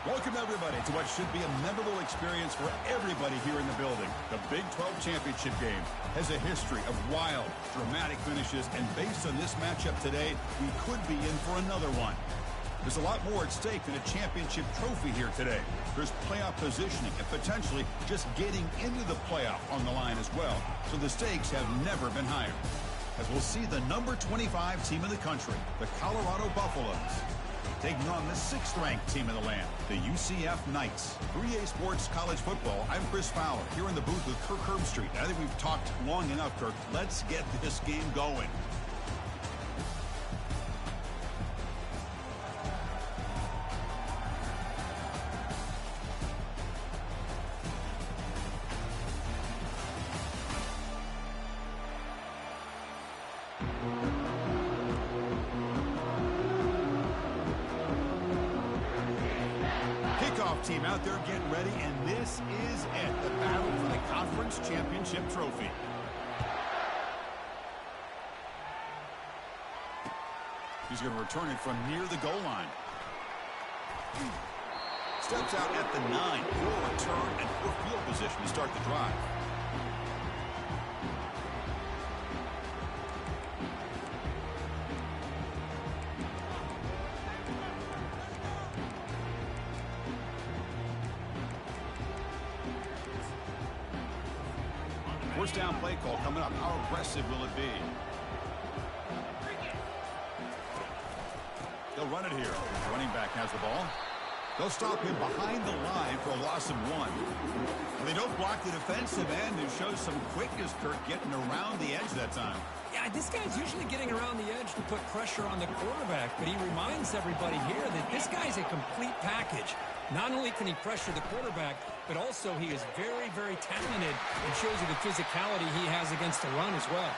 Welcome, everybody, to what should be a memorable experience for everybody here in the building. The Big 12 Championship game has a history of wild, dramatic finishes, and based on this matchup today, we could be in for another one. There's a lot more at stake than a championship trophy here today. There's playoff positioning and potentially just getting into the playoff on the line as well, so the stakes have never been higher. As we'll see the number 25 team in the country, the Colorado Buffaloes, taking on the 6th-ranked team in the land, the UCF Knights. 3A Sports College Football, I'm Chris Fowler, here in the booth with Kirk Herbstreit. I think we've talked long enough, Kirk. Let's get this game going. Team out there getting ready, and this is it, the battle for the conference championship trophy. He's going to return it from near the goal line. Steps out at the 9 for a return and for field position to start the drive. First down play call coming up. How aggressive will it be? They'll run it here. The running back has the ball. They'll stop him behind the line for a loss of 1. They don't block the defensive end and show some quickness, Kirk, getting around the edge that time. Yeah, this guy's usually getting around the edge to put pressure on the quarterback, but he reminds everybody here that this guy's a complete package. Not only can he pressure the quarterback, but also he is very, very talented and shows you the physicality he has against the run as well.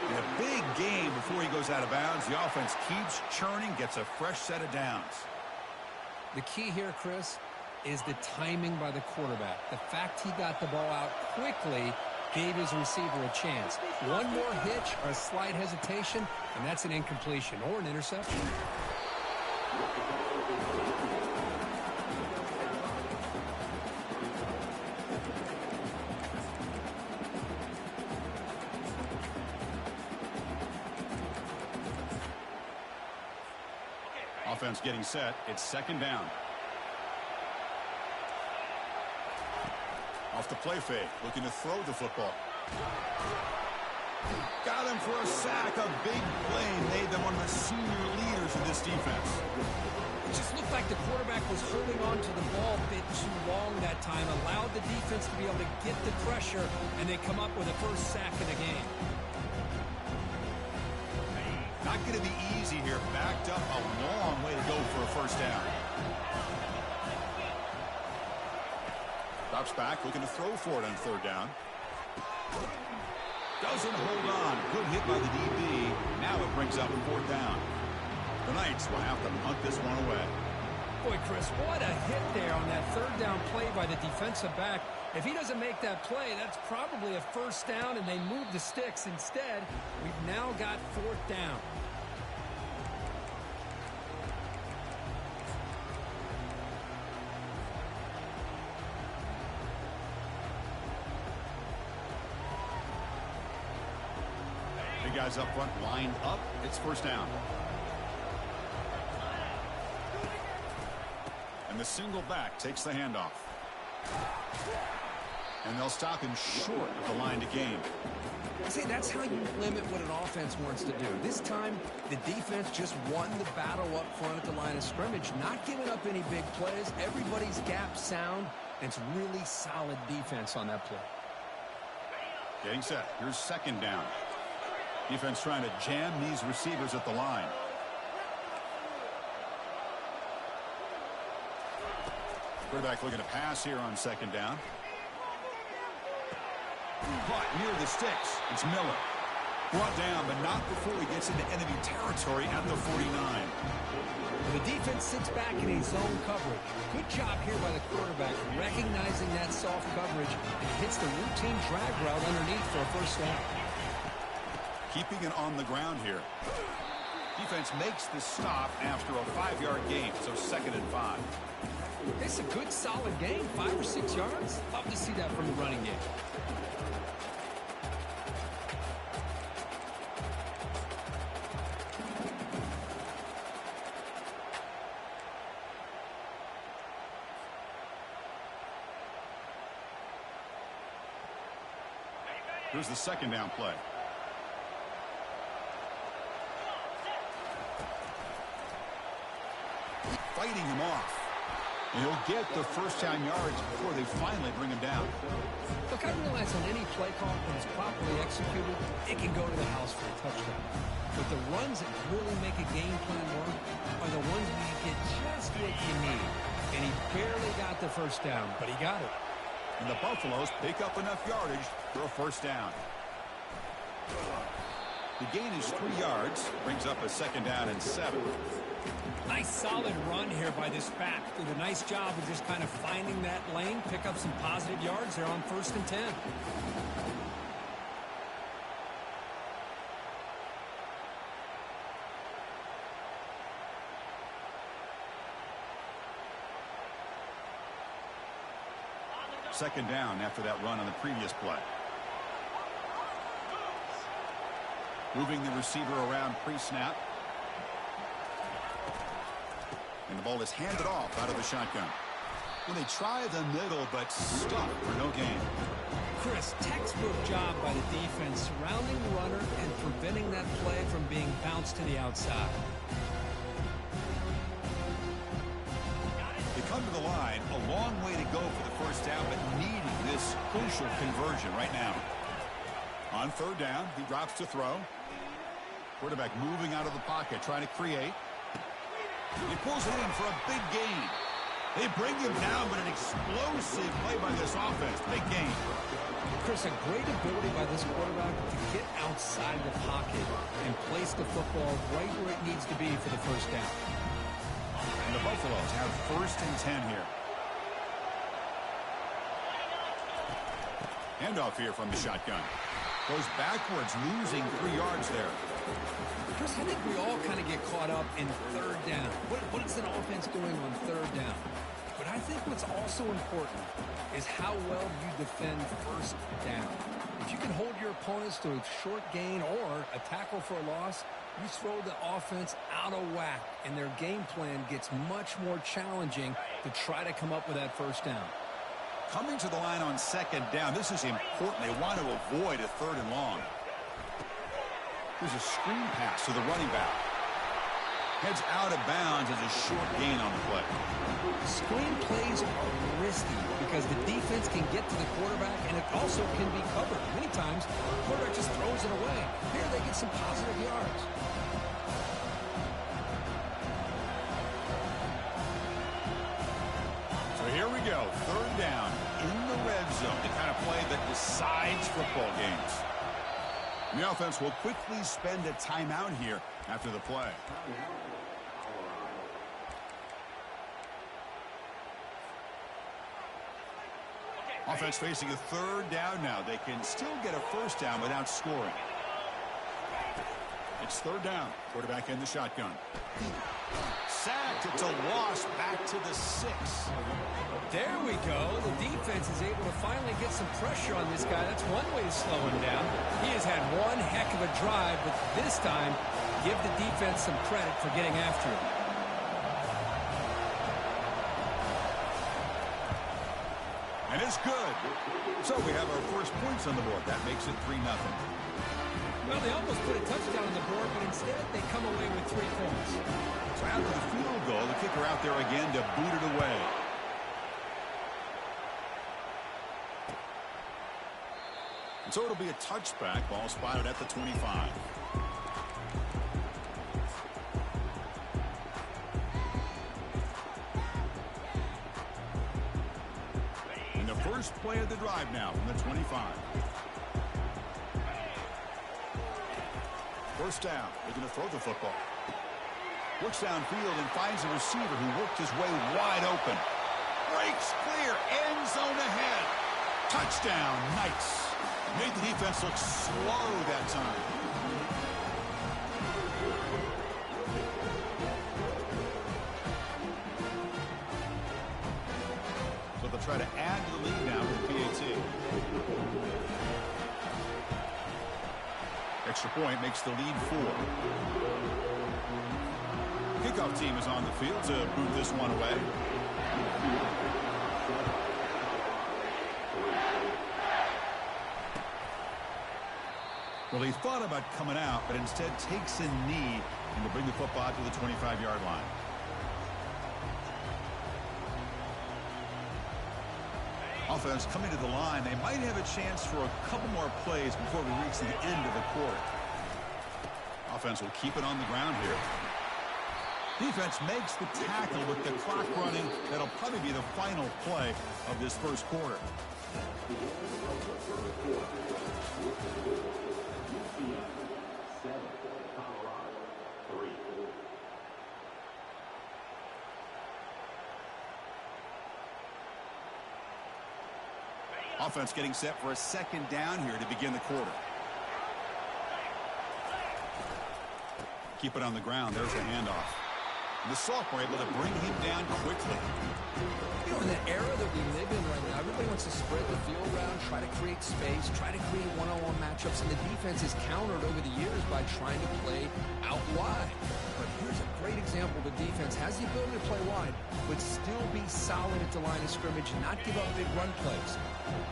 In a big game before he goes out of bounds, the offense keeps churning, gets a fresh set of downs. The key here, Chris, is the timing by the quarterback. The fact he got the ball out quickly gave his receiver a chance. One more hitch or a slight hesitation, and that's an incompletion or an interception. Offense getting set. It's 2nd down. Off the play fake, looking to throw the football. Got him for a sack. A big play made them one of the senior leaders of this defense. It just looked like the quarterback was holding on to the ball a bit too long that time, allowed the defense to be able to get the pressure, and they come up with a first sack in the game. Not going to be easy here. Backed up a long way to go for a first down. Drops back, looking to throw for it on 3rd down. Doesn't hold on. Good hit by the DB. Now it brings up 4th down. The Knights will have to punt this one away. Boy, Chris, what a hit there on that 3rd down play by the defensive back. If he doesn't make that play, that's probably a first down, and they move the sticks. Instead, we've now got 4th down. Big guys up front, lined up. It's 1st down. And the single back takes the handoff. And they'll stop him short of the line to gain. See, that's how you limit what an offense wants to do. This time, the defense just won the battle up front at the line of scrimmage, not giving up any big plays. Everybody's gap sound, and it's really solid defense on that play. Getting set. Here's 2nd down. Defense trying to jam these receivers at the line. Quarterback looking to pass here on 2nd down. Caught near the sticks. It's Miller. Brought down, but not before he gets into enemy territory at the 49. The defense sits back in a zone coverage. Good job here by the quarterback, recognizing that soft coverage, and hits the routine drag route underneath for a first down. Keeping it on the ground here. Defense makes the stop after a 5-yard gain, so 2nd and 5. It's a good, solid game, 5 or 6 yards. Love to see that from the running game. Here's the 2nd down play. Fighting him off. And he'll get the 1st down yards before they finally bring him down. Look, I realize on any play call, when it's properly executed, it can go to the house for a touchdown. But the runs that really make a game plan work are the ones where you get just what you need. And he barely got the 1st down, but he got it. And the Buffaloes pick up enough yardage for a 1st down. The gain is 3 yards, brings up a 2nd down and 7. Nice solid run here by this back. Did a nice job of just kind of finding that lane, pick up some positive yards there on 1st and 10. Second down after that run on the previous play. Moving the receiver around pre-snap. And the ball is handed off out of the shotgun. Well, they try the middle, but stuck for no gain. Chris, textbook job by the defense surrounding the runner and preventing that play from being bounced to the outside. They come to the line, a long way to go for the 1st down, but needing this crucial conversion right now. On 3rd down, he drops to throw. Quarterback moving out of the pocket, trying to create. He pulls it in for a big gain. They bring him down, but an explosive play by this offense. Big gain. Chris, a great ability by this quarterback to get outside the pocket and place the football right where it needs to be for the 1st down. And the Buffaloes have 1st and 10 here. Handoff here from the shotgun. Goes backwards, losing 3 yards there. Chris, I think we all kind of get caught up in 3rd down. What is an offense doing on 3rd down? But I think what's also important is how well you defend 1st down. If you can hold your opponents to a short gain or a tackle for a loss, you throw the offense out of whack, and their game plan gets much more challenging to try to come up with that 1st down. Coming to the line on 2nd down, this is important. They want to avoid a 3rd and long. Here's a screen pass to the running back. Heads out of bounds as a short gain on the play. Screen plays are risky because the defense can get to the quarterback, and it also can be covered. Many times, the quarterback just throws it away. Here they get some positive yards. So here we go, 3rd down in the red zone, the kind of play that decides football games. The offense will quickly spend a timeout here after the play. Offense facing a 3rd down now. They can still get a 1st down without scoring. It's 3rd down. Quarterback in the shotgun. Sacked. It's a loss back to the 6. There we go. The defense is able to finally get some pressure on this guy. That's one way to slow him down. He has had one heck of a drive, but this time, give the defense some credit for getting after him. And it's good. So we have our first points on the board. That makes it 3-0. Well, they almost put a touchdown on the board, but instead they come away with 3 points. So after the field goal, the kicker out there again to boot it away. And so it'll be a touchback. Ball spotted at the 25. And the first play of the drive now from the 25. First down. They're going to throw the football. Looks downfield and finds a receiver who worked his way wide open. Breaks clear. End zone ahead. Touchdown, Knights. Made the defense look slow that time. try to add to the lead now with the PAT. Extra point makes the lead 4. Kickoff team is on the field to boot this one away. Well, he thought about coming out, but instead takes a knee and to bring the football to the 25-yard line. Offense coming to the line. They might have a chance for a couple more plays before we reach the end of the quarter. Offense will keep it on the ground here. Defense makes the tackle with the clock running. That'll probably be the final play of this first quarter. Offense getting set for a second down here to begin the quarter. Keep it on the ground. There's a handoff. And the sophomore able to bring him down quickly. You know, in the era that we live in right now, everybody wants to spread the field around, try to create space, try to create one-on-one matchups, and the defense is countered over the years by trying to play out wide. But here's a great example. The defense has the ability to play wide, but still be solid at the line of scrimmage and not give up big run plays.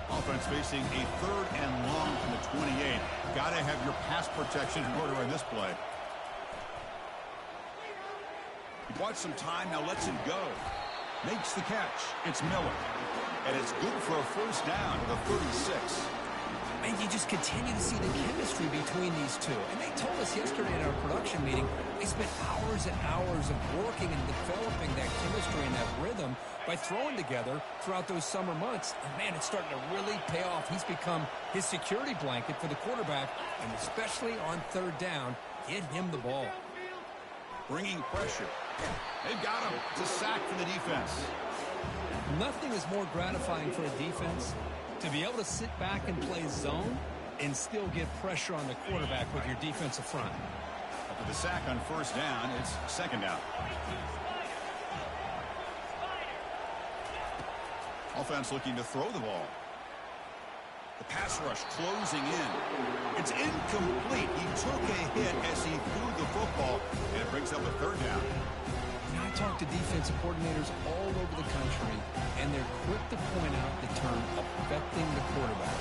Offense facing a 3rd and long from the 28. Got to have your pass protection in order in this play. He bought some time, now lets it go. Makes the catch. It's Miller. And it's good for a first down to the 36. And you just continue to see the chemistry between these two. And they told us yesterday in our production meeting, they spent hours and hours of working and developing that chemistry and that rhythm by throwing together throughout those summer months. And, man, it's starting to really pay off. He's become his security blanket for the quarterback, and especially on 3rd down, get him the ball. Bringing pressure. They've got him to sack for the defense. Nothing is more gratifying for a defense to be able to sit back and play zone and still get pressure on the quarterback with your defensive front. After the sack on 1st down, it's 2nd down. Offense looking to throw the ball. The pass rush closing in. It's incomplete. He took a hit as he threw the football, and it brings up a 3rd down. You know, I talk to defensive coordinators all over the country, and they're quick to point out the term affecting the quarterback.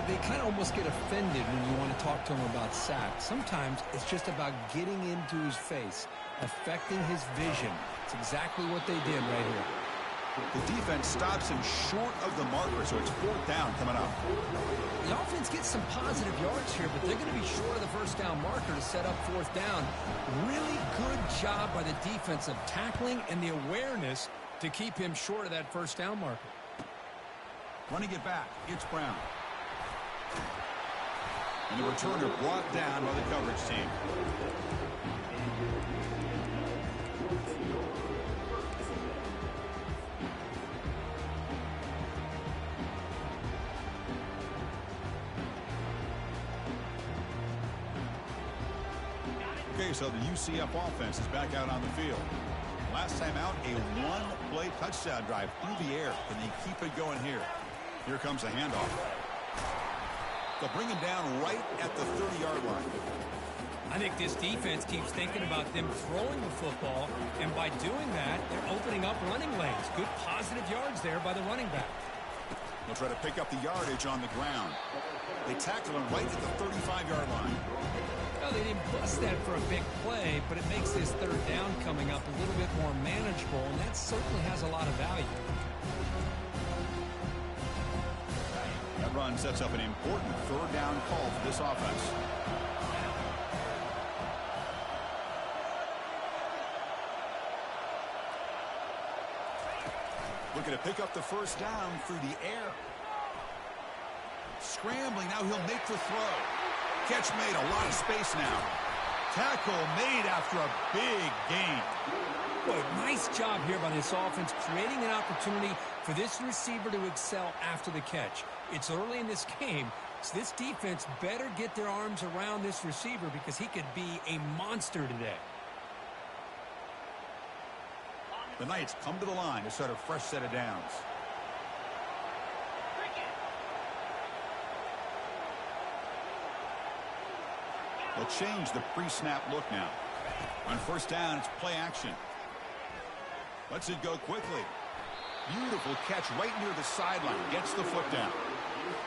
They kind of almost get offended when you want to talk to them about sacks. Sometimes it's just about getting into his face, affecting his vision. It's exactly what they did right here. The defense stops him short of the marker, so it's 4th down coming up. The offense gets some positive yards here, but they're going to be short of the 1st down marker to set up 4th down. Really good job by the defense of tackling and the awareness to keep him short of that 1st down marker. Running it back, it's Brown. And the returner brought down by the coverage team. Okay, so the UCF offense is back out on the field. Last time out, a 1-play touchdown drive through the air. Can they keep it going here? Here comes a handoff. They'll bring him down right at the 30-yard line. I think this defense keeps thinking about them throwing the football, and by doing that, they're opening up running lanes. Good positive yards there by the running back. They'll try to pick up the yardage on the ground. They tackle him right at the 35-yard line. Well, they didn't bust that for a big play, but it makes this 3rd down coming up a little bit more manageable, and that certainly has a lot of value. That run sets up an important 3rd down call for this offense. Looking to pick up the 1st down through the air. Scrambling, now he'll make the throw. Catch made, a lot of space now. Tackle made after a big gain. Boy, nice job here by this offense, creating an opportunity for this receiver to excel after the catch. It's early in this game, so this defense better get their arms around this receiver because he could be a monster today. The Knights come to the line to start a fresh set of downs. They'll change the pre-snap look now. On first down, it's play action. Lets it go quickly. Beautiful catch right near the sideline. Gets the foot down.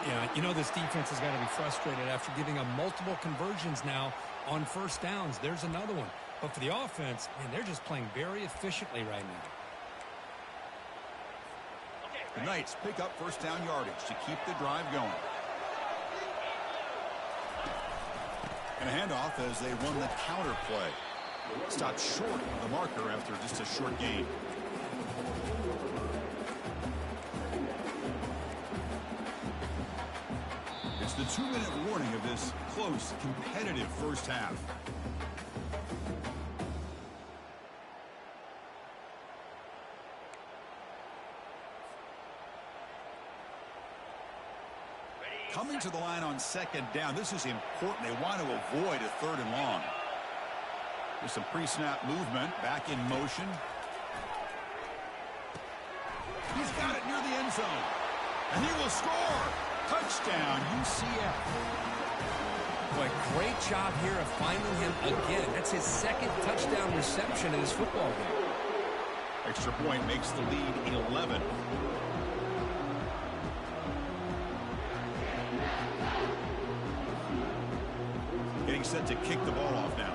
Yeah, you know this defense has got to be frustrated after giving up multiple conversions now on first downs. There's another one. But for the offense, man, they're just playing very efficiently right now. The Knights pick up first down yardage to keep the drive going. And a handoff as they run the counter play. Stopped short of the marker after just a short gain. It's the 2-minute warning of this close, competitive first half. Coming to the line on second down. This is important. They want to avoid a third and long. There's some pre-snap movement. Back in motion. He's got it near the end zone. And he will score. Touchdown, UCF. Boy, great job here of finding him again. That's his second touchdown reception in this football game. Extra point makes the lead 11. Getting set to kick the ball off now.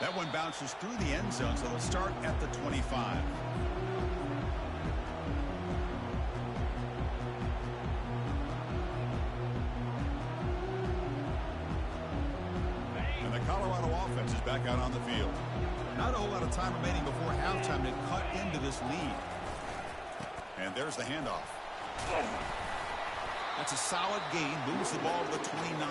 That one bounces through the end zone, so they'll start at the 25. And the Colorado offense is back out on the field. Not a whole lot of time remaining before halftime to cut into this lead. And there's the handoff. That's a solid gain. Moves the ball to the 29.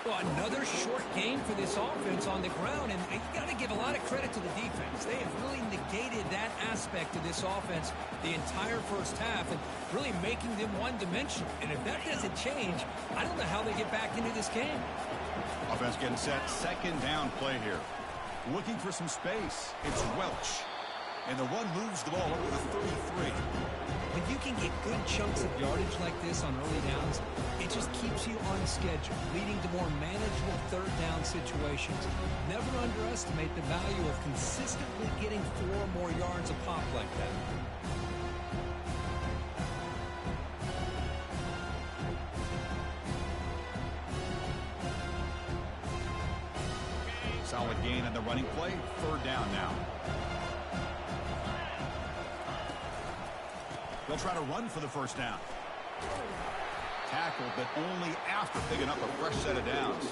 Well, another short game for this offense on the ground, and you got to give a lot of credit to the defense. They have really negated that aspect of this offense the entire first half and really making them one-dimensional. And if that doesn't change, I don't know how they get back into this game. Offense getting set. Second down play here. Looking for some space. It's Welch. And the run moves the ball over the 33. When you can get good chunks of yardage like this on early downs, it just keeps you on schedule, leading to more manageable third down situations. Never underestimate the value of consistently getting 4 or more yards a pop like that. Solid gain on the running play. Third down now. They'll try to run for the first down. Tackled, but only after picking up a fresh set of downs.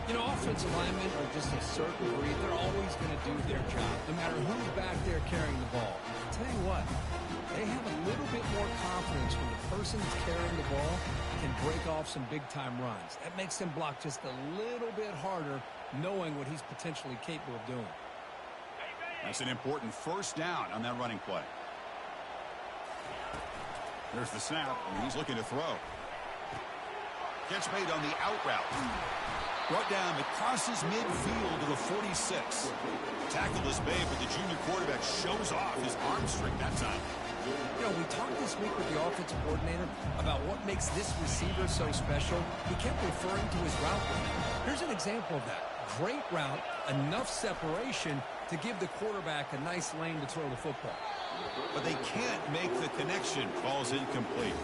You know, offensive linemen are just a certain breed. They're always going to do their job, no matter who's back there carrying the ball. I'll tell you what, they have a little bit more confidence when the person that's carrying the ball can break off some big-time runs. That makes them block just a little bit harder, knowing what he's potentially capable of doing. That's an important first down on that running play. There's the snap, and he's looking to throw. Catch made on the out route. Brought down, it crosses midfield to the 46. Tackle is made, but the junior quarterback shows off his arm strength that time. You know, we talked this week with the offensive coordinator about what makes this receiver so special. He kept referring to his route running. Here's an example of that. Great route, enough separation to give the quarterback a nice lane to throw the football. But they can't make the connection. Ball's incomplete.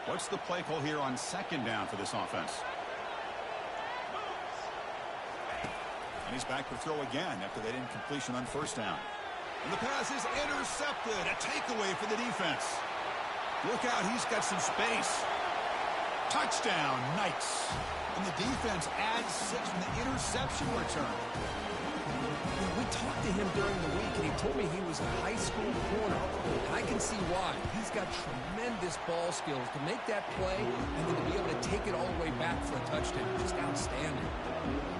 What's the play call here on second down for this offense? And he's back to throw again after that incompletion on first down. And the pass is intercepted. A takeaway for the defense. Look out, he's got some space. Touchdown, Knights. And the defense adds 6 from the interception return. We talked to him during the week, and he told me he was a high school corner. And I can see why. He's got tremendous ball skills to make that play and then to be able to take it all the way back for a touchdown. Just outstanding.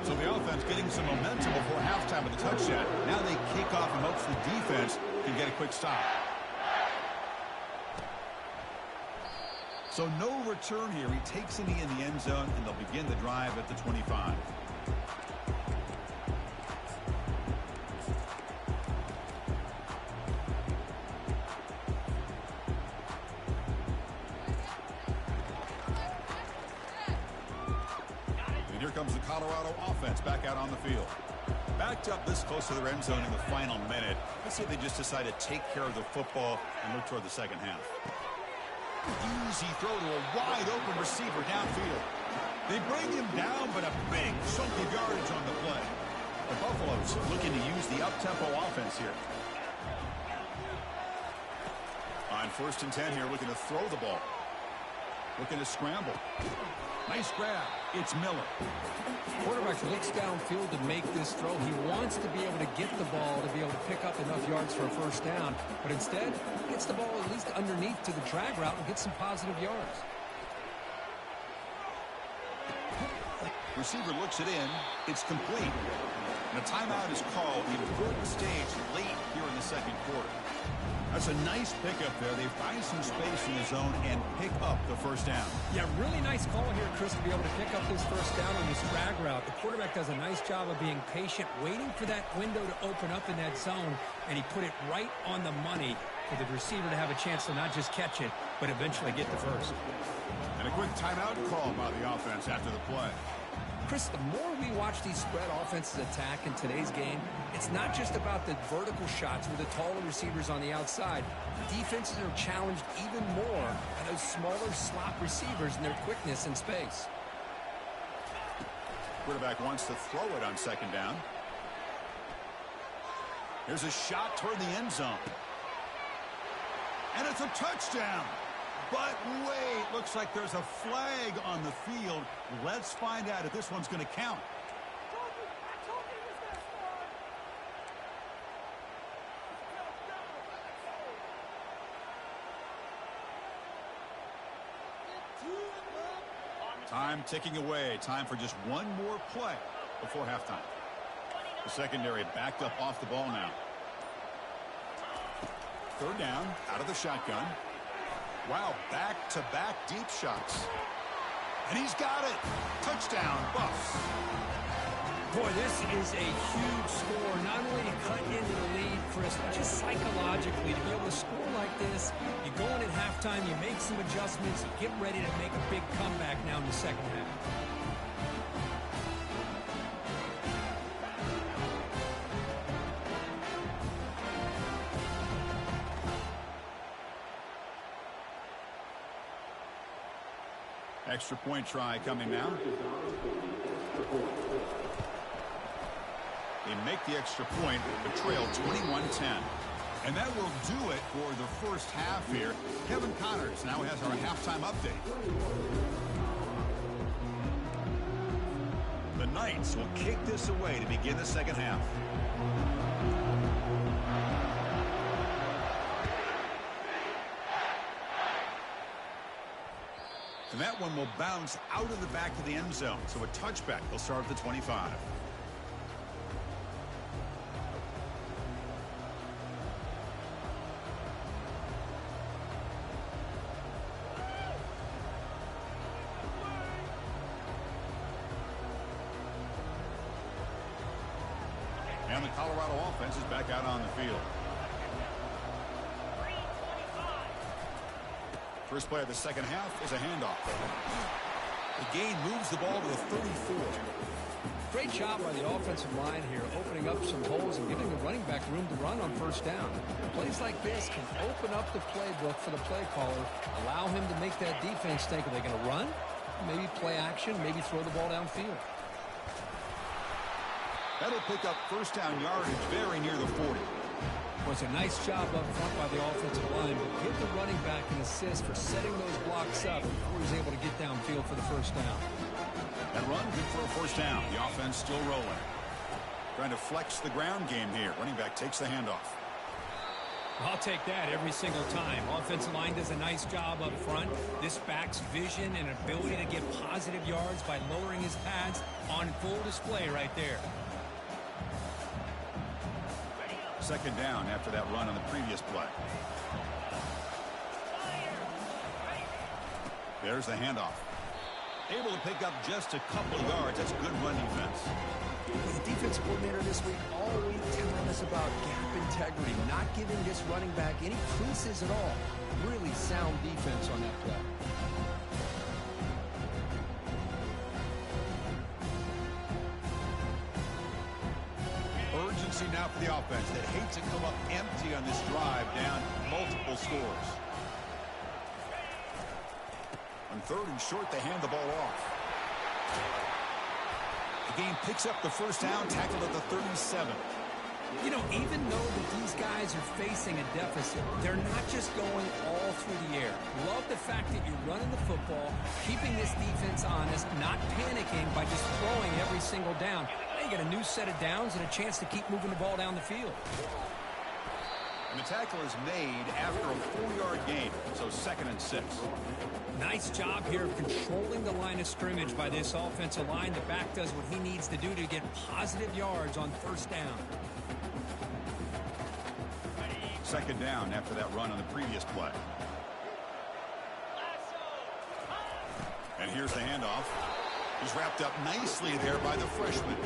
So the offense getting some momentum before halftime with the touchdown. Now they kick off and hopes the defense can get a quick stop. So no return here. He takes it in the end zone, and they'll begin the drive at the 25. And here comes the Colorado offense back out on the field. Backed up this close to their end zone in the final minute. Let's say they just decide to take care of the football and look toward the second half. Easy throw to a wide-open receiver downfield. They bring him down, but a big chunk of yardage on the play. The Buffaloes looking to use the up-tempo offense here. On 1st and 10 here, looking to throw the ball. Looking to scramble. Nice grab. It's Miller. Quarterback looks downfield to make this throw. He wants to be able to get the ball to be able to pick up enough yards for a first down, but instead gets the ball at least underneath to the drag route and gets some positive yards. Receiver looks it in. It's complete. And a timeout is called. The important stage late here in the second quarter. That's a nice pickup there. They find some space in the zone and pick up the first down. Yeah, really nice call here, Chris, to be able to pick up this first down on this drag route. The quarterback does a nice job of being patient, waiting for that window to open up in that zone, and he put it right on the money for the receiver to have a chance to not just catch it, but eventually get the first. And a quick timeout call by the offense after the play. Chris, the more we watch these spread offenses attack in today's game, it's not just about the vertical shots with the taller receivers on the outside. Defenses are challenged even more by those smaller slot receivers and their quickness in space. Quarterback wants to throw it on 2nd down. Here's a shot toward the end zone. And it's a touchdown. But wait, looks like there's a flag on the field. Let's find out if this one's going to count. Time ticking away. Time for just one more play before halftime. The secondary backed up off the ball now. 3rd down, out of the shotgun. Wow, back-to-back deep shots. And he's got it. Touchdown, Buffs. Boy, this is a huge score. Not only to cut into the lead, Chris, but just psychologically to be able to score like this. You go in at halftime, you make some adjustments, you get ready to make a big comeback now in the second half. Extra point try coming now. They make the extra point, but trail 21-10. And that will do it for the first half here. Kevin Connors now has our halftime update. The Knights will kick this away to begin the second half. And that one will bounce out of the back of the end zone. So a touchback will start at the 25. And the Colorado offense is back out on the field. First play of the second half is a handoff. The gain moves the ball to the 34. Great job by the offensive line here, opening up some holes and giving the running back room to run on first down. Plays like this can open up the playbook for the play caller, allow him to make that defense think, are they going to run? Maybe play action, maybe throw the ball downfield. That'll pick up first down yardage very near the 40. Was a nice job up front by the offensive line, but give the running back an assist for setting those blocks up before he was able to get downfield for the first down. That run, good for a first down. The offense still rolling. Trying to flex the ground game here. Running back takes the handoff. I'll take that every single time. Offensive line does a nice job up front. This back's vision and ability to get positive yards by lowering his pads on full display right there. Second down after that run on the previous play. There's the handoff. Able to pick up just a couple of yards. That's good run defense. The defense coordinator this week all week telling us about gap integrity, not giving this running back any creases at all. Really sound defense on that play. Urgency now for the offense that hates to come up empty on this drive, down multiple scores. On 3rd and short, they hand the ball off. The game picks up the first down, tackled at the 37. You know, even though that these guys are facing a deficit, they're not just going all through the air. Love the fact that you're running the football, keeping this defense honest, not panicking by just throwing every single down. Now you get a new set of downs and a chance to keep moving the ball down the field. And the tackle is made after a 4-yard gain, so 2nd and 6. Nice job here of controlling the line of scrimmage by this offensive line. The back does what he needs to do to get positive yards on 1st down. 2nd down after that run on the previous play. And here's the handoff. He's wrapped up nicely there by the freshman.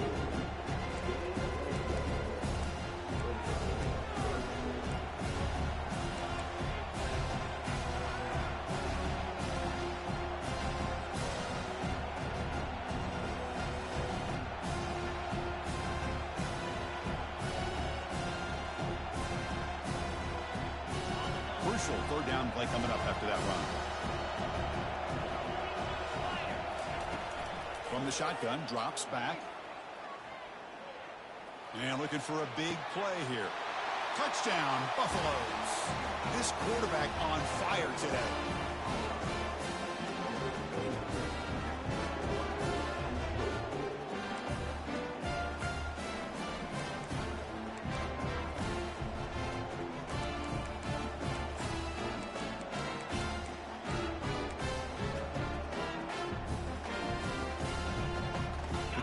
Crucial 3rd down play coming up after that run. From the shotgun, drops back. And looking for a big play here. Touchdown, Buffaloes. This quarterback on fire today.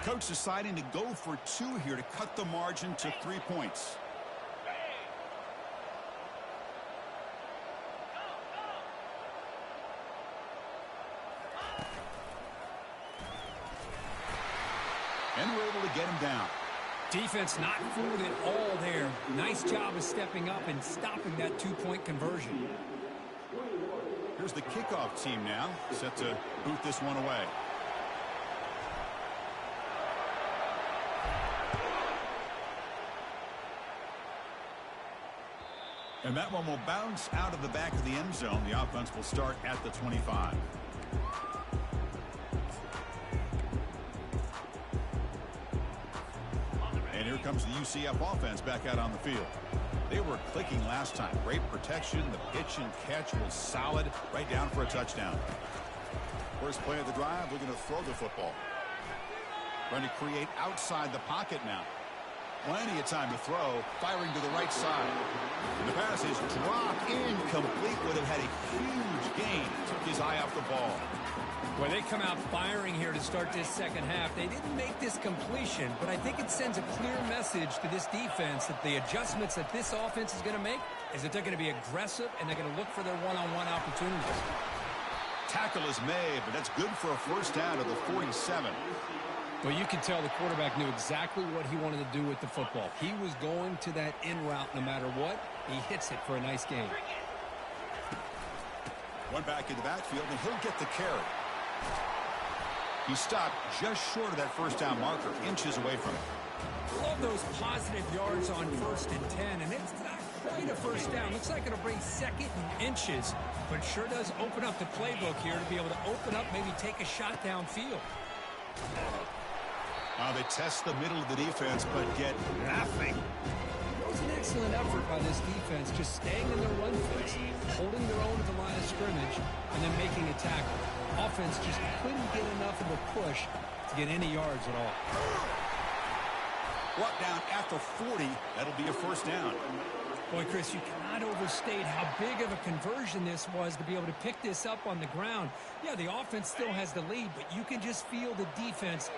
Coach deciding to go for 2 here to cut the margin to 3 points. And we're able to get him down. Defense not fooled at all there. Nice job of stepping up and stopping that 2-point conversion. Here's the kickoff team now, set to boot this one away. And that one will bounce out of the back of the end zone. The offense will start at the 25. And here comes the UCF offense back out on the field. They were clicking last time. Great protection. The pitch and catch was solid. Right down for a touchdown. First play of the drive, looking to throw the football. Trying to create outside the pocket now. Plenty of time to throw, firing to the right side. And the pass is dropped incomplete. Would have had a huge gain. Took his eye off the ball. Well, they come out firing here to start this 2nd half. They didn't make this completion, but I think it sends a clear message to this defense that the adjustments that this offense is going to make is that they're going to be aggressive and they're going to look for their one-on-one opportunities. Tackle is made, but that's good for a 1st down to the 47. Well, you can tell the quarterback knew exactly what he wanted to do with the football. He was going to that in route no matter what. He hits it for a nice gain. One back in the backfield, and he'll get the carry. He stopped just short of that 1st down marker, inches away from it. Love those positive yards on 1st and 10, and it's not quite a 1st down. Looks like it'll bring 2nd and inches, but it sure does open up the playbook here to be able to open up, maybe take a shot downfield. They test the middle of the defense, but get nothing. It was an excellent effort by this defense, just staying in their run fits, holding their own at the line of scrimmage, and then making a tackle. Offense just couldn't get enough of a push to get any yards at all. Brought down at the 40. That'll be a 1st down. Boy, Chris, you cannot overstate how big of a conversion this was to be able to pick this up on the ground. Yeah, the offense still has the lead, but you can just feel the defense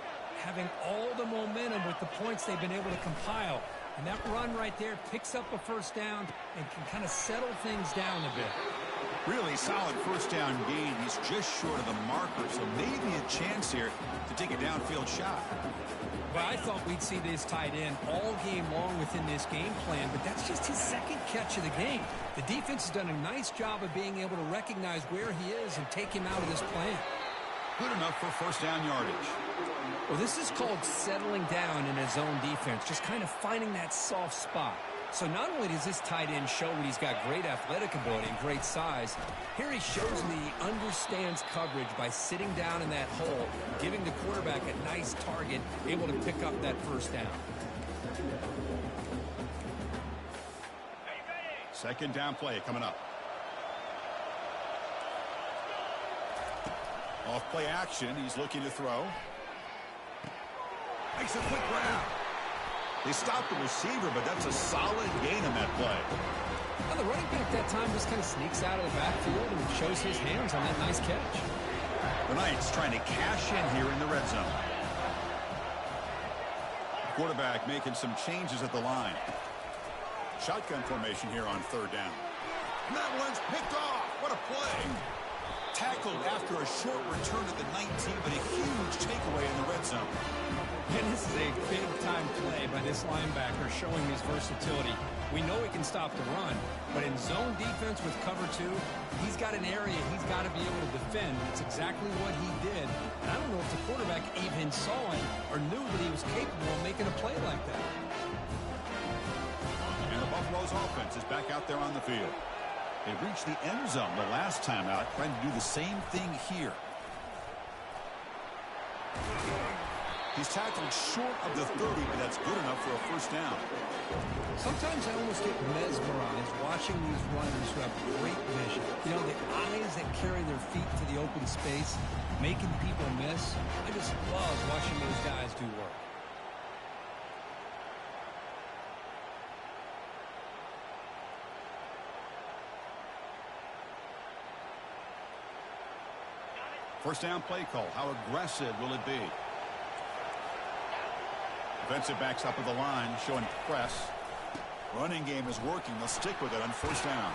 having all the momentum with the points they've been able to compile. And that run right there picks up a 1st down and can kind of settle things down a bit. Really solid first down gain. He's just short of the marker, so maybe a chance here to take a downfield shot. Well, I thought we'd see this tight end all game long within this game plan, but that's just his second catch of the game. The defense has done a nice job of being able to recognize where he is and take him out of this plan. Good enough for first down yardage. Well, this is called settling down in a zone defense, just kind of finding that soft spot. So not only does this tight end show that he's got great athletic ability and great size, here he shows that he understands coverage by sitting down in that hole, giving the quarterback a nice target, able to pick up that first down. Second down play coming up. Off play action, he's looking to throw. Makes a quick grab. They stopped the receiver, but that's a solid gain in that play. Well, the running back that time just kind of sneaks out of the backfield and shows his hands on that nice catch. The Knights trying to cash in here in the red zone. Quarterback making some changes at the line. Shotgun formation here on third down. And that one's picked off. What a play. Tackled after a short return to the 19, but a huge takeaway in the red zone. And this is a big-time play by this linebacker showing his versatility. We know he can stop the run, but in zone defense with cover two, he's got an area he's got to be able to defend. It's exactly what he did. And I don't know if the quarterback even saw it or knew that he was capable of making a play like that. And the Buffalo's offense is back out there on the field. They reached the end zone the last time out, trying to do the same thing here. He's tackled short of the 30, but that's good enough for a first down. Sometimes I almost get mesmerized watching these runners who have great vision. You know, the eyes that carry their feet to the open space, making people miss. I just love watching those guys do work. First down play call. How aggressive will it be? Defensive backs up at the line, showing press. Running game is working. They'll stick with it on first down.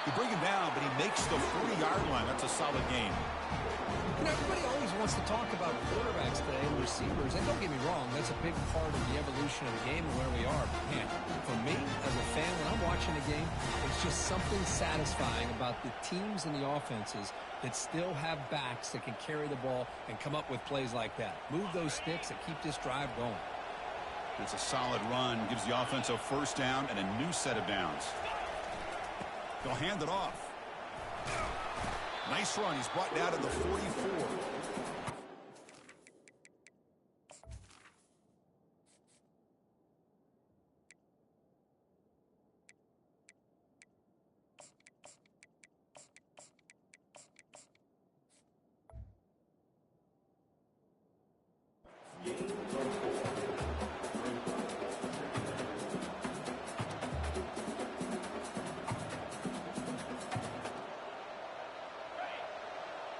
They bring him down, but he makes the 40-yard line. That's a solid gain. You know, everybody always wants to talk about quarterbacks today and receivers. And don't get me wrong, that's a big part of the evolution of the game and where we are. But man, for me, as a fan, when I'm watching a game, it's just something satisfying about the teams and the offenses that still have backs that can carry the ball and come up with plays like that. Move those sticks and keep this drive going. It's a solid run, gives the offense a first down and a new set of downs. They'll hand it off. Nice run. He's brought down to the 44.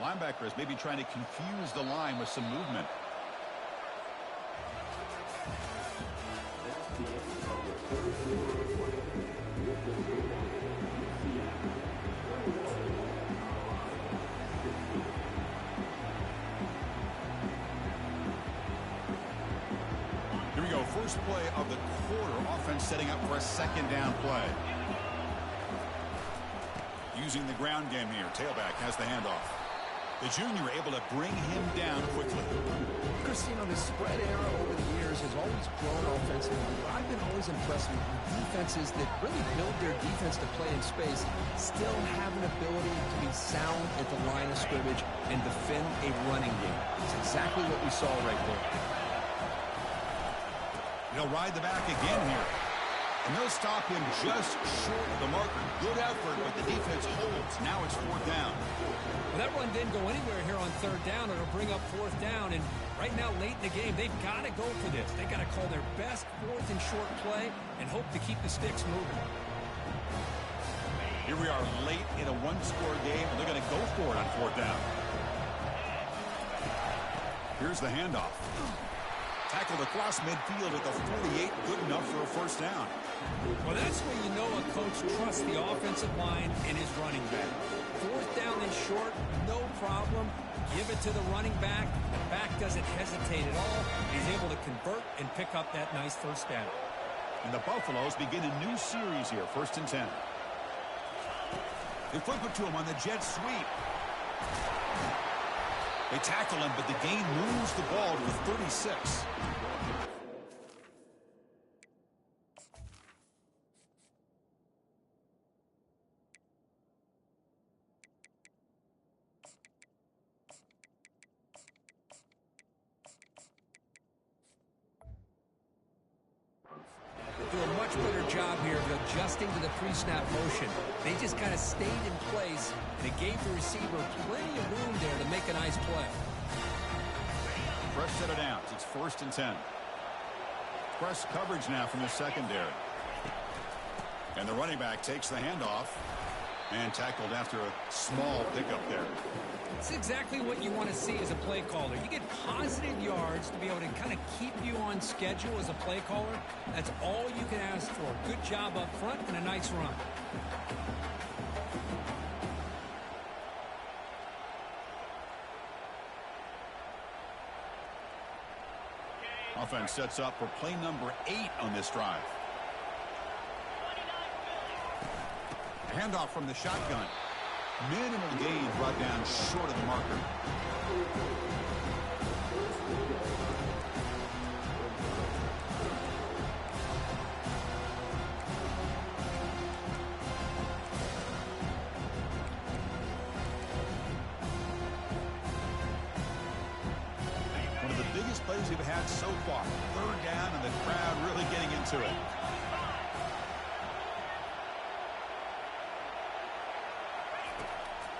Linebackers maybe trying to confuse the line with some movement. Here we go. First play of the quarter. Offense setting up for a second down play. Using the ground game here. Tailback has the handoff. The junior able to bring him down quickly. Chris, you know, the spread era over the years has always grown offensively. I've been always impressed with defenses that really build their defense to play in space, still have an ability to be sound at the line of scrimmage and defend a running game. It's exactly what we saw right there. They'll ride the back again here. And they'll stop him just short of the marker. Good effort, but the defense holds. Now it's fourth down. Well, that run didn't go anywhere here on third down. It'll bring up fourth down. And right now, late in the game, they've got to go for this. They've got to call their best fourth and short play and hope to keep the sticks moving. Here we are late in a one-score game, and they're going to go for it on fourth down. Here's the handoff. Tackled across midfield at the 48, good enough for a first down. Well, that's where you know a coach trusts the offensive line and his running back. Fourth down and short, no problem. Give it to the running back. The back doesn't hesitate at all. He's able to convert and pick up that nice first down. And the Buffaloes begin a new series here, 1st and 10. They flip it to him on the jet sweep. They tackle him, but the gain moves the ball to the 36. Do a much better job here of adjusting to the pre-snap motion. They just kind of stayed in place, and it gave the receiver plenty of room there to make a nice play. Fresh set of downs. It's 1st and 10. Press coverage now from the secondary. And the running back takes the handoff and tackled after a small pickup there. It's exactly what you want to see as a play caller. You get positive yards to be able to kind of keep you on schedule as a play caller. That's all you can ask for. Good job up front and a nice run. Offense sets up for play number 8 on this drive. Handoff from the shotgun. Minimal gain brought down short of the marker. One of the biggest plays we've had so far. 3rd down and the crowd really getting into it.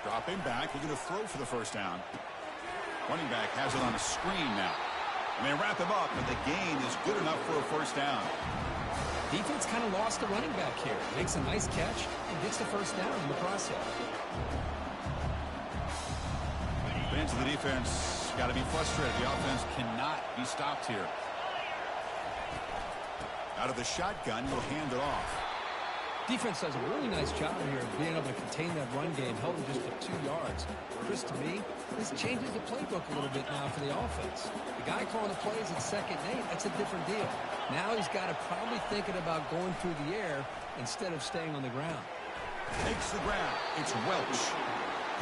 Dropping back, looking to throw for the first down. Running back has it on a screen now. And they wrap him up, but the gain is good enough for a first down. Defense kind of lost the running back here. Makes a nice catch and gets the first down in the process. Fans of the defense got to be frustrated. The offense cannot be stopped here. Out of the shotgun, he'll hand it off. Defense does a really nice job here of being able to contain that run game, held him just at 2 yards. Chris, to me, this changes the playbook a little bit now for the offense. The guy calling the plays at 2nd and 8, that's a different deal. Now he's got to probably thinking about going through the air instead of staying on the ground. Takes the ground. It's Welch.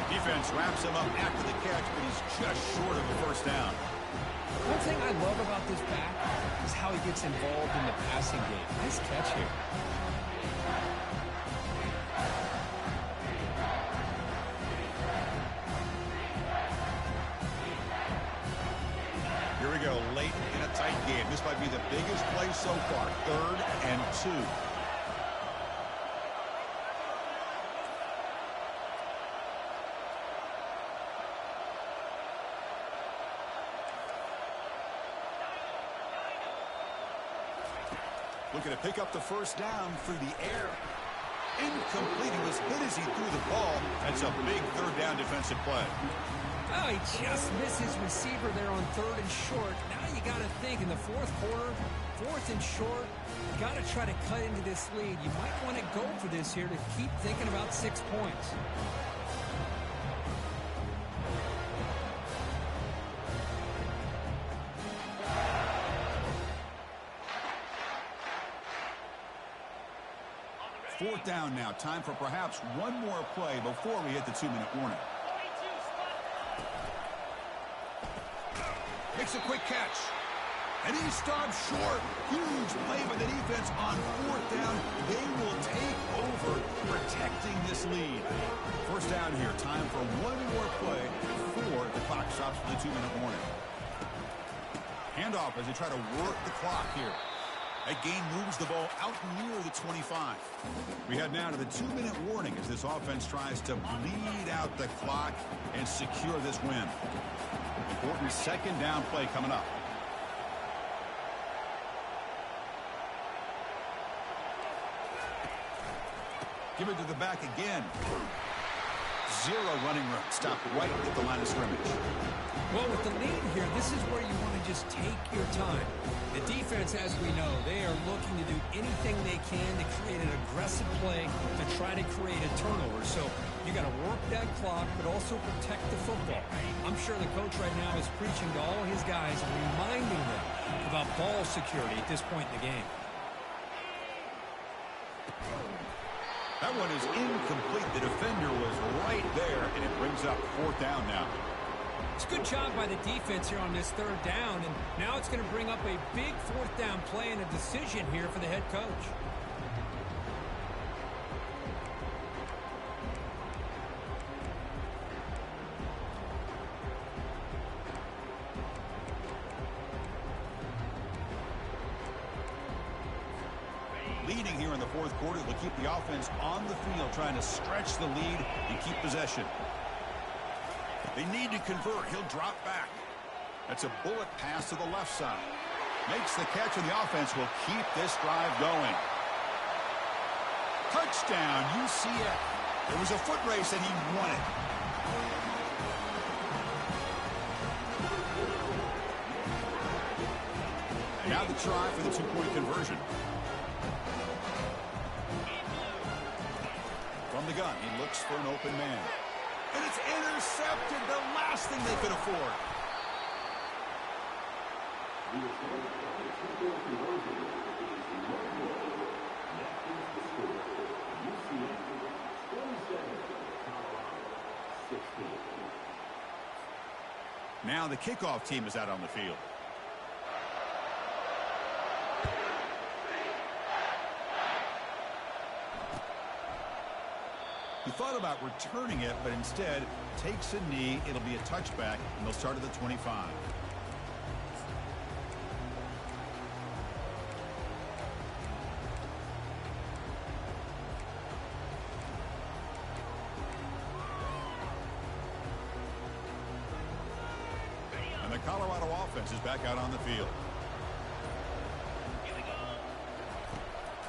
Defense wraps him up after the catch, but he's just short of a first down. One thing I love about this back is how he gets involved in the passing game. Nice catch here. Here we go, late in a tight game. This might be the biggest play so far. 3rd and 2. Looking to pick up the first down through the air. Incomplete. He was hit as he threw the ball. That's a big 3rd down defensive play. Oh, he just missed his receiver there on 3rd and short. Now you got to think in the 4th quarter, 4th and short, you got to try to cut into this lead. You might want to go for this here to keep thinking about 6 points. Fourth down now. Time for perhaps one more play before we hit the 2-minute warning. Makes a quick catch. And he stops short. Huge play by the defense on 4th down. They will take over protecting this lead. First down here. Time for one more play before the clock stops for the 2-minute warning. Handoff as they try to work the clock here. That gain moves the ball out near the 25. We head now to the 2-minute warning as this offense tries to bleed out the clock and secure this win. Important 2nd down play coming up. Give it to the back again. Zero running room. Stop right at the line of scrimmage. Well, with the lead here, this is where you want to just take your time. The defense, as we know, they are looking to do anything they can to create an aggressive play to try to create a turnover. So you got to work that clock, but also protect the football. I'm sure the coach right now is preaching to all his guys and reminding them about ball security at this point in the game. That one is incomplete. The defender was right there, and it brings up 4th down now. It's a good job by the defense here on this 3rd down, and now it's going to bring up a big 4th down play and a decision here for the head coach. Leading here in the 4th quarter, they'll keep the offense on the field, trying to stretch the lead and keep possession. They need to convert. He'll drop back. That's a bullet pass to the left side. Makes the catch, and the offense will keep this drive going. Touchdown, UCF. There was a foot race, and he won it. And now the try for the 2-point conversion. From the gun, he looks for an open man. And it's intercepted, the last thing they could afford. Now the kickoff team is out on the field. He thought about returning it, but instead takes a knee. It'll be a touchback, and they'll start at the 25. And the Colorado offense is back out on the field.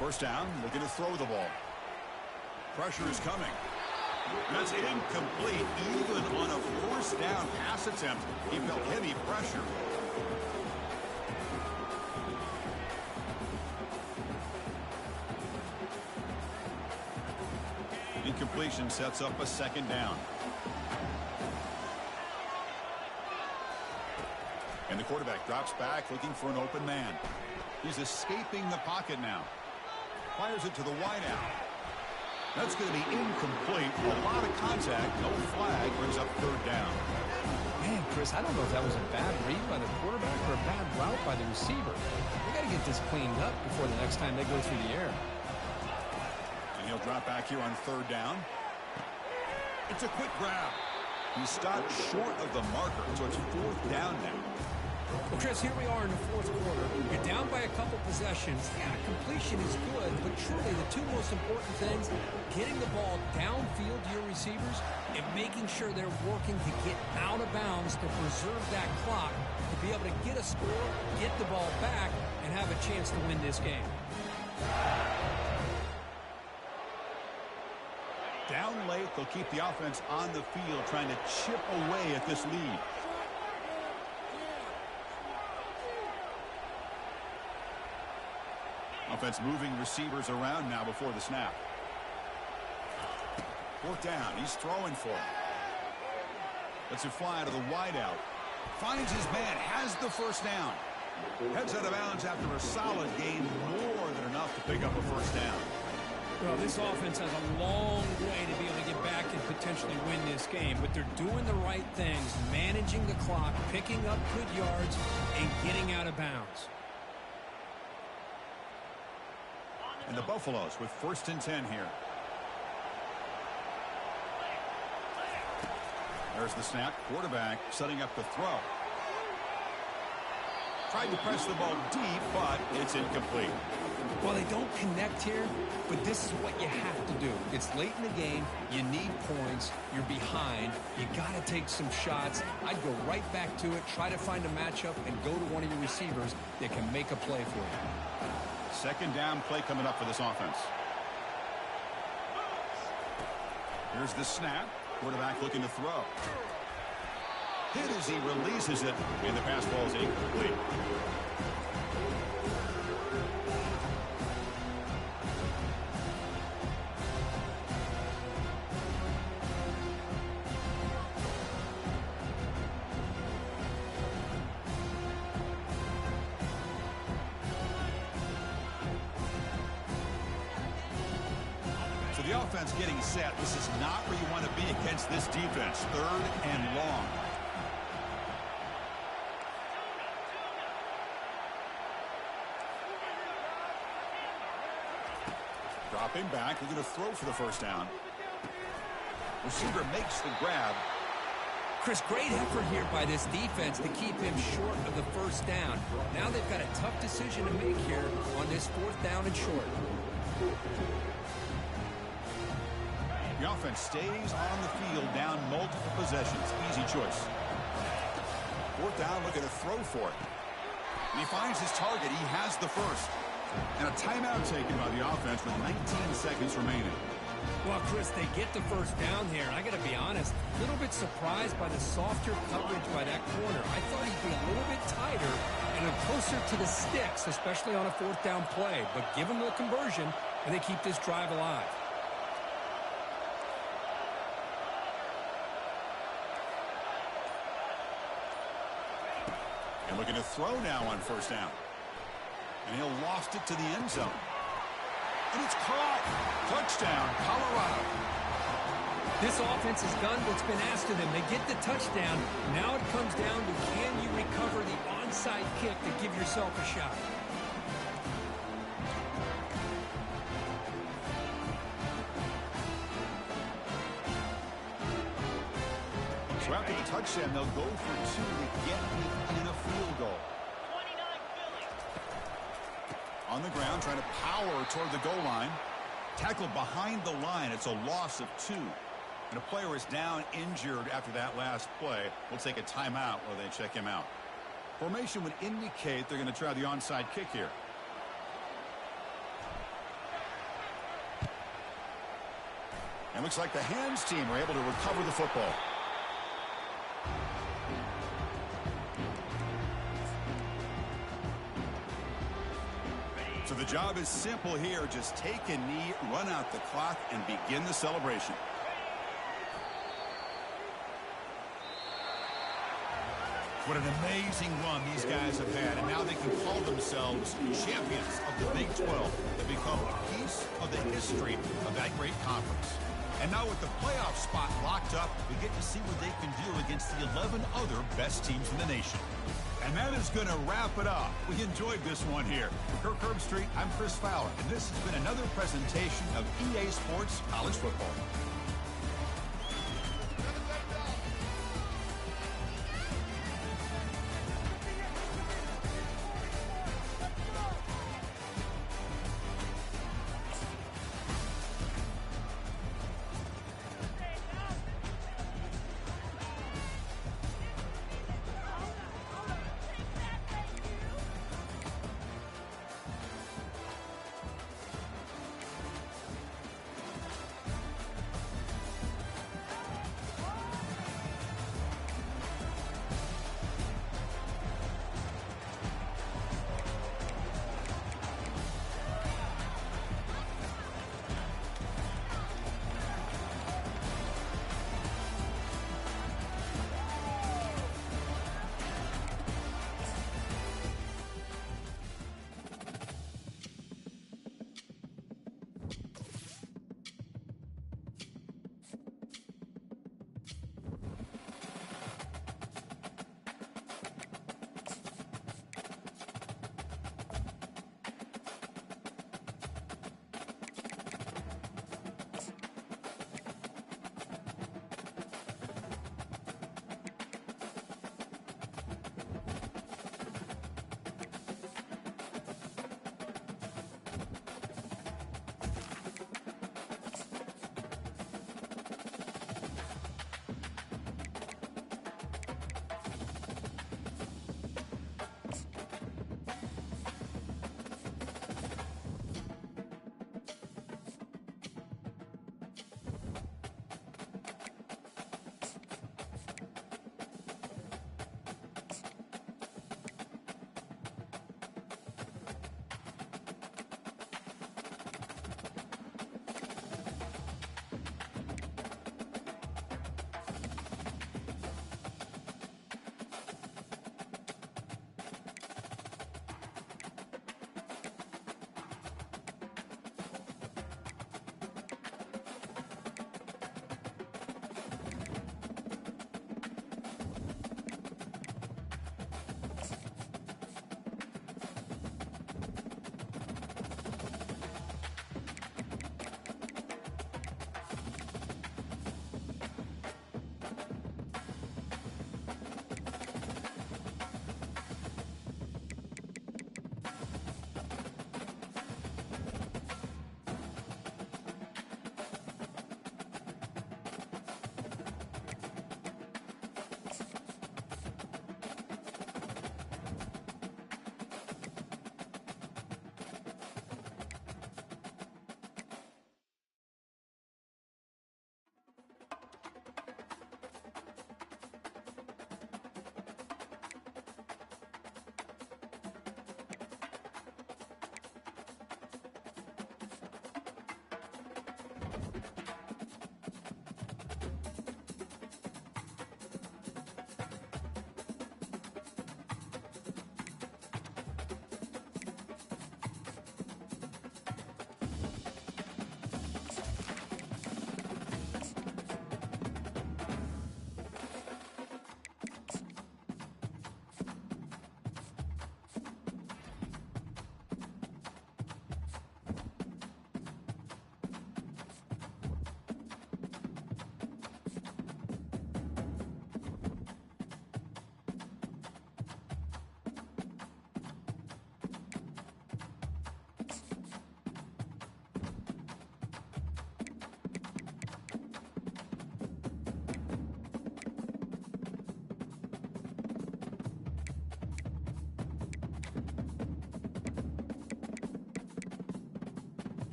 First down, looking to throw the ball. Pressure is coming. That's incomplete. Even on a 4th down pass attempt, he felt heavy pressure. Incompletion sets up a 2nd down. And the quarterback drops back, looking for an open man. He's escaping the pocket now. Fires it to the wideout. That's going to be incomplete. A lot of contact. No flag. Brings up 3rd down. Man, Chris, I don't know if that was a bad read by the quarterback or a bad route by the receiver. They got to get this cleaned up before the next time they go through the air. And he'll drop back here on 3rd down. It's a quick grab. He stopped short of the marker, so it's 4th down now. Well, Chris, here we are in the 4th quarter. You're down by a couple possessions. Yeah, completion is good, but truly the two most important things, getting the ball downfield to your receivers and making sure they're working to get out of bounds to preserve that clock, to be able to get a score, get the ball back, and have a chance to win this game. Down late, they'll keep the offense on the field, trying to chip away at this lead. Offense moving receivers around now before the snap. 4th down. He's throwing for it. Lets it fly to the wideout. Finds his man. Has the 1st down. Heads out of bounds after a solid gain. More than enough to pick up a 1st down. Well, this offense has a long way to be able to get back and potentially win this game, but they're doing the right things, managing the clock, picking up good yards, and getting out of bounds. And the Buffaloes with 1st and 10 here. There's the snap. Quarterback setting up the throw. Tried to press the ball deep, but it's incomplete. Well, they don't connect here, but this is what you have to do. It's late in the game. You need points. You're behind. You got to take some shots. I'd go right back to it, try to find a matchup, and go to one of your receivers that can make a play for you. 2nd down play coming up for this offense. Here's the snap. Quarterback looking to throw. Hit as he releases it, and the pass ball is incomplete. The offense getting set. This is not where you want to be against this defense. 3rd and long. Dropping back. They're going to throw for the first down. Receiver makes the grab. Chris, great effort here by this defense to keep him short of the first down. Now they've got a tough decision to make here on this 4th down and short. The offense stays on the field, down multiple possessions. Easy choice. 4th down, looking to throw for it. And he finds his target. He has the first. And a timeout taken by the offense with 19 seconds remaining. Well, Chris, they get the first down here. I got to be honest, a little bit surprised by the softer coverage by that corner. I thought he'd be a little bit tighter and closer to the sticks, especially on a 4th down play. But give him the conversion, and they keep this drive alive. And looking to throw now on 1st down. And he'll loft it to the end zone. And it's caught. Touchdown, Colorado. This offense has done what's been asked of them. They get the touchdown. Now it comes down to, can you recover the onside kick to give yourself a shot? So after the touchdown, they'll go for 2 to get within a field goal. On the ground, trying to power toward the goal line. Tackled behind the line. It's a loss of 2. And a player is down injured after that last play. We'll take a timeout while they check him out. Formation would indicate they're going to try the onside kick here. And looks like the hands team are able to recover the football. So the job is simple here. Just take a knee, run out the clock, and begin the celebration. What an amazing run these guys have had, and now they can call themselves champions of the Big 12. They become a piece of the history of that great conference. And now with the playoff spot locked up, we get to see what they can do against the 11 other best teams in the nation. And that is going to wrap it up. We enjoyed this one here. For Kirk Herbstreit, I'm Chris Fowler, and this has been another presentation of EA Sports College Football.